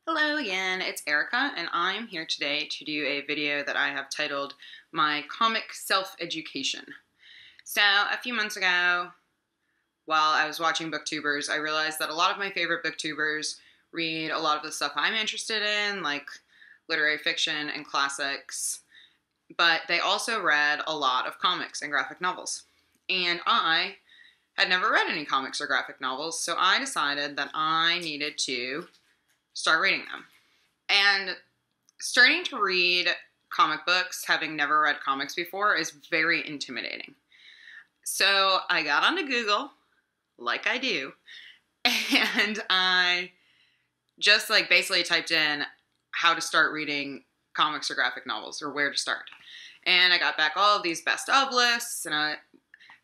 Hello again, it's Erica, and I'm here today to do a video that I have titled My Comic Self-Education. So, a few months ago, while I was watching booktubers, I realized that a lot of my favorite booktubers read a lot of the stuff I'm interested in, like literary fiction and classics, but they also read a lot of comics and graphic novels. And I had never read any comics or graphic novels, so I decided that I needed to start reading them. And starting to read comic books, having never read comics before, is very intimidating. So I got onto Google, like I do, and I just basically typed in how to start reading comics or graphic novels, or where to start. And I got back all of these best of lists, and I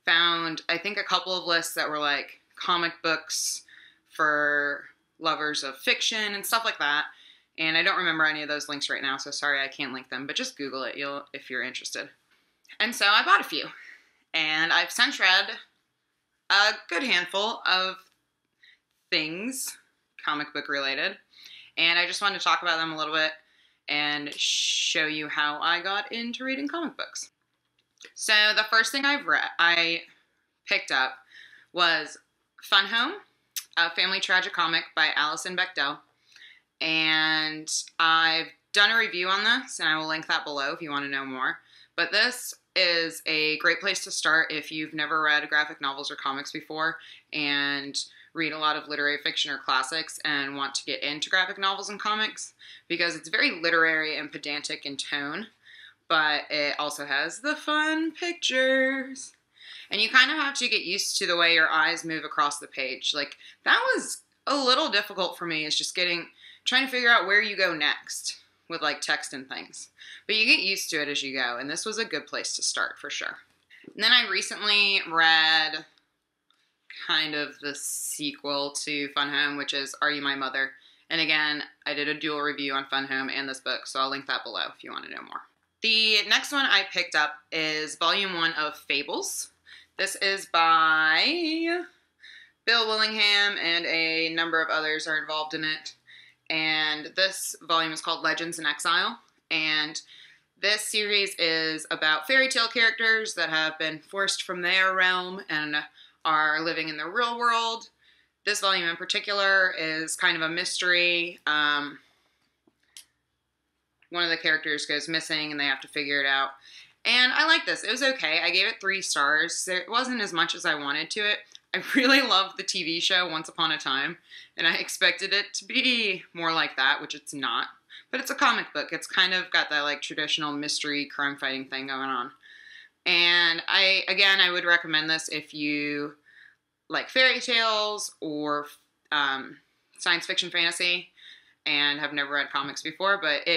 found, I think, a couple of lists that were like comic books for lovers of fiction and stuff like that. And I don't remember any of those links right now, so sorry I can't link them, but just Google it if you're interested. And so I bought a few, and I've since read a good handful of things comic book related, and I just wanted to talk about them a little bit and show you how I got into reading comic books. So the first thing I picked up was Fun Home, a family tragicomic by Alison Bechdel, and I've done a review on this, and I will link that below if you want to know more. But this is a great place to start if you've never read graphic novels or comics before and read a lot of literary fiction or classics and want to get into graphic novels and comics, because it's very literary and pedantic in tone, but it also has the fun pictures. And you kind of have to get used to the way your eyes move across the page. Like, that was a little difficult for me, is just trying to figure out where you go next with like text and things. But you get used to it as you go, and this was a good place to start for sure. And then I recently read kind of the sequel to Fun Home, which is Are You My Mother? And again, I did a dual review on Fun Home and this book, so I'll link that below if you want to know more. The next one I picked up is Volume 1 of Fables. This is by Bill Willingham, and a number of others are involved in it. And this volume is called Legends in Exile. And this series is about fairy tale characters that have been forced from their realm and are living in the real world. This volume in particular is kind of a mystery. One of the characters goes missing and they have to figure it out. And I like this. It was okay. I gave it 3 stars. It wasn't as much as I wanted to it. I really loved the TV show Once Upon a Time, and I expected it to be more like that, which it's not. But it's a comic book. It's kind of got that like traditional mystery crime fighting thing going on. And I would recommend this if you like fairy tales or science fiction fantasy and have never read comics before, but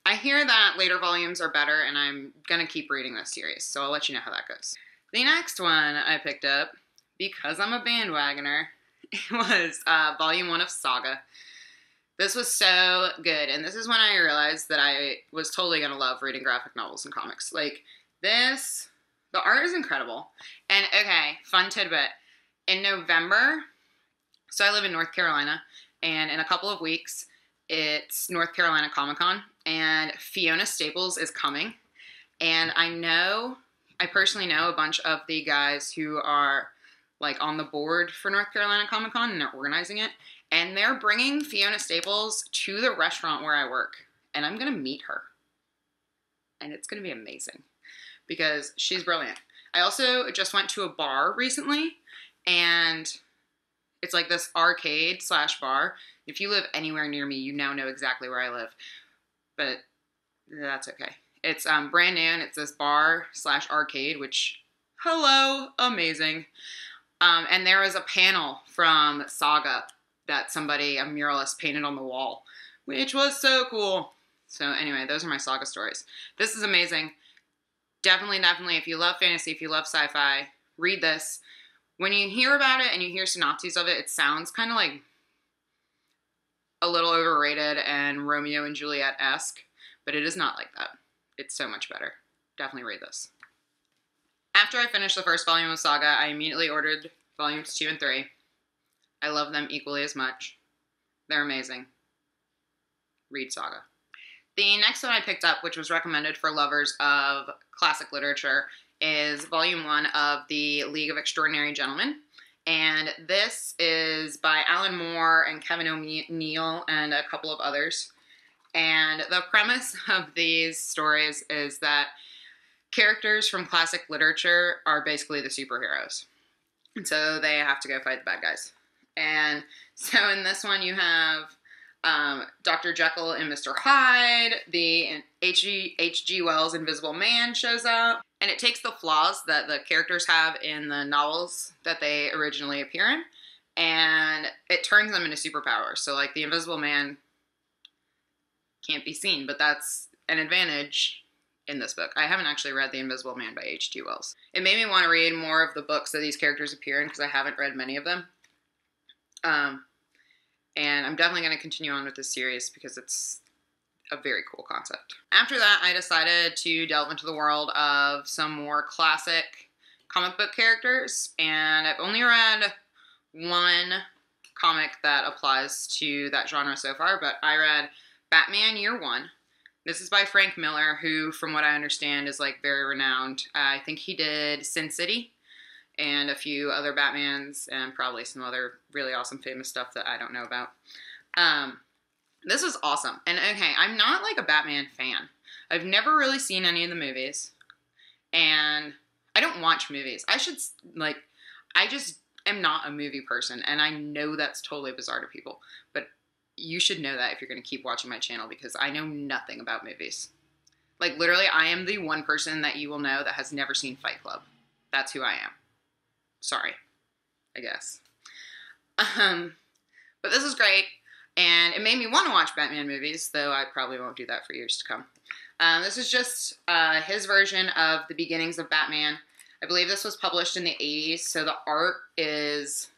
I hear that later volumes are better, and I'm going to keep reading this series, so I'll let you know how that goes. The next one I picked up, because I'm a bandwagoner, was Volume 1 of Saga. This was so good, and this is when I realized that I was totally going to love reading graphic novels and comics. Like, this, the art is incredible. And, okay, fun tidbit. In November, so I live in North Carolina, and in a couple of weeks, it's North Carolina Comic-Con, and Fiona Staples is coming. And I personally know a bunch of the guys who are like on the board for North Carolina Comic-Con, and they're organizing it. And they're bringing Fiona Staples to the restaurant where I work, and I'm going to meet her. And it's going to be amazing because she's brilliant. I also just went to a bar recently, and it's like this arcade / bar. If you live anywhere near me, you now know exactly where I live. But that's okay. It's brand new, and it's this bar / arcade, which, hello, amazing. And there was a panel from Saga that a muralist painted on the wall, which was so cool. So anyway, those are my Saga stories. This is amazing. Definitely, if you love fantasy, if you love sci-fi, read this. When you hear about it and you hear synopses of it, it sounds kind of like a little overrated and Romeo and Juliet-esque, but it is not like that. It's so much better. Definitely read this. After I finished the first volume of Saga, I immediately ordered volumes 2 and 3. I love them equally as much. They're amazing. read Saga. The next one I picked up, which was recommended for lovers of classic literature, is Volume 1 of The League of Extraordinary Gentlemen. And this is by Alan Moore and Kevin O'Neill and a couple of others. And the premise of these stories is that characters from classic literature are basically the superheroes. And so they have to go fight the bad guys. And so in this one you have Dr. Jekyll and Mr. Hyde, the H.G. Wells' Invisible Man shows up, and it takes the flaws that the characters have in the novels that they originally appear in, and it turns them into superpowers. So, like, the Invisible Man can't be seen, but that's an advantage in this book. I haven't actually read The Invisible Man by H.G. Wells. It made me want to read more of the books that these characters appear in, because I haven't read many of them. And I'm definitely going to continue on with this series because it's a very cool concept. After that, I decided to delve into the world of some more classic comic book characters, and I've only read one comic that applies to that genre so far, but I read Batman Year One. This is by Frank Miller, who, from what I understand, is like very renowned. I think he did Sin City and a few other Batmans, and probably some other really awesome famous stuff that I don't know about. This was awesome. And okay, I'm not like a Batman fan. I've never really seen any of the movies, and I don't watch movies. I just am not a movie person, and I know that's totally bizarre to people, but you should know that if you're going to keep watching my channel, because I know nothing about movies. Like, literally, I am the one person that you will know that has never seen Fight Club. That's who I am. Sorry, I guess. But this is great, and it made me want to watch Batman movies, though I probably won't do that for years to come. This is just his version of the beginnings of Batman. I believe this was published in the 80s, so the art is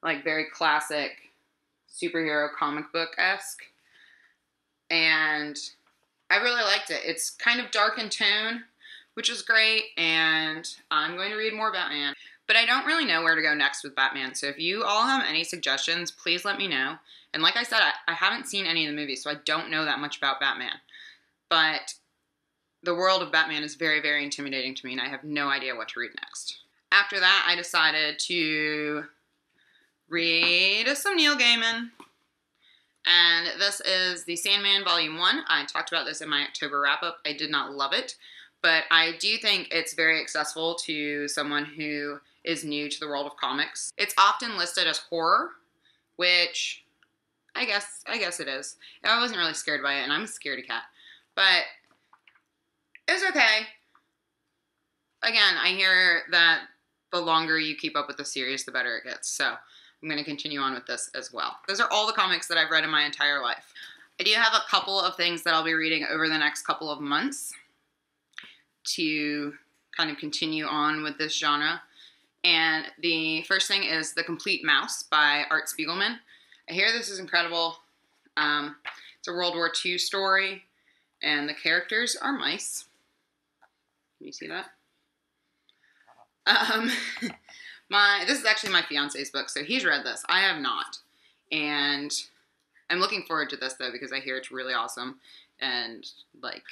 like very classic superhero comic book-esque, and I really liked it. It's kind of dark in tone, which is great, and I'm going to read more Batman. But I don't really know where to go next with Batman, so if you all have any suggestions, please let me know. And like I said, I haven't seen any of the movies, so I don't know that much about Batman. But the world of Batman is very, very intimidating to me, and I have no idea what to read next. After that, I decided to read some Neil Gaiman. And this is the Sandman Volume 1. I talked about this in my October wrap-up. I did not love it, but I do think it's very accessible to someone who is new to the world of comics. It's often listed as horror, which I guess it is. I wasn't really scared by it, and I'm a scaredy cat. But it was okay. Again, I hear that the longer you keep up with the series, the better it gets. So I'm going to continue on with this as well. Those are all the comics that I've read in my entire life. I do have a couple of things that I'll be reading over the next couple of months to kind of continue on with this genre. And the first thing is The Complete Mouse by Art Spiegelman. I hear this is incredible. It's a World War II story, and the characters are mice. Can you see that? This is actually my fiance's book, so he's read this. I have not. And I'm looking forward to this, though, because I hear it's really awesome. And, like,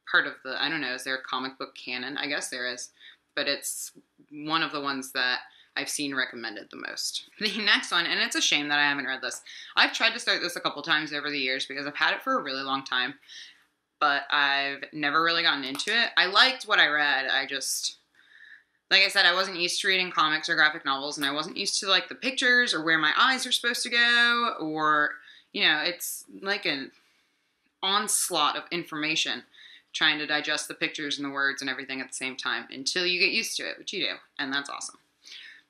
part of the, I don't know, is there a comic book canon? I guess there is. But it's one of the ones that I've seen recommended the most. The next one, and it's a shame that I haven't read this. I've tried to start this a couple times over the years because I've had it for a really long time. But I've never really gotten into it. I liked what I read. I just, like I said, I wasn't used to reading comics or graphic novels, and I wasn't used to, like, the pictures or where my eyes are supposed to go, or, you know, it's like an onslaught of information trying to digest the pictures and the words and everything at the same time until you get used to it, which you do, and that's awesome.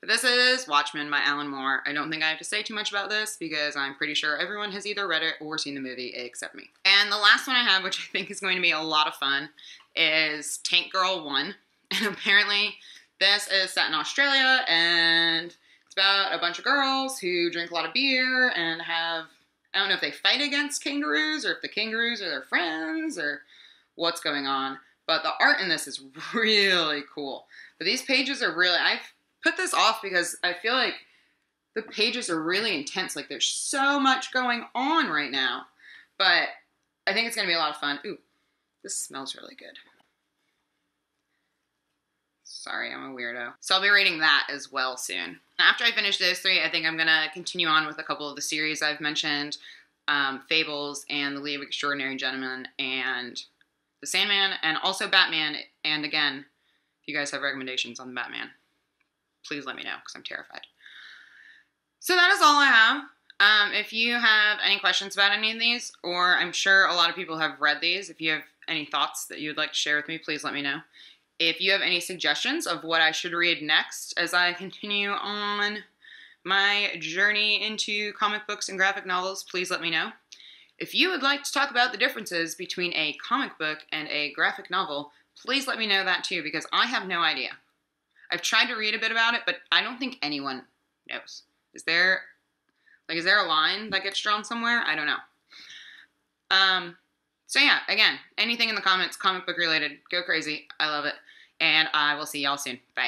But this is Watchmen by Alan Moore. I don't think I have to say too much about this because I'm pretty sure everyone has either read it or seen the movie except me. And the last one I have, which I think is going to be a lot of fun, is Tank Girl 1. And apparently this is set in Australia, and it's about a bunch of girls who drink a lot of beer and have, I don't know if they fight against kangaroos or if the kangaroos are their friends or what's going on. But the art in this is really cool. But these pages are really, I've put this off because I feel like the pages are really intense. Like, there's so much going on right now. But I think it's going to be a lot of fun. Ooh, this smells really good. Sorry, I'm a weirdo. So I'll be reading that as well soon. After I finish those three, I think I'm going to continue on with a couple of the series I've mentioned. Fables and The League of Extraordinary Gentlemen and The Sandman and also Batman. And again, if you guys have recommendations on the Batman, please let me know because I'm terrified. So that is all I have. If you have any questions about any of these, or I'm sure a lot of people have read these, if you have any thoughts that you would like to share with me, please let me know. If you have any suggestions of what I should read next as I continue on my journey into comic books and graphic novels, please let me know. If you would like to talk about the differences between a comic book and a graphic novel, please let me know that too, because I have no idea. I've tried to read a bit about it, but I don't think anyone knows. Is there a line that gets drawn somewhere? I don't know. So yeah, again, anything in the comments, comic book related, go crazy. I love it. And I will see y'all soon. Bye.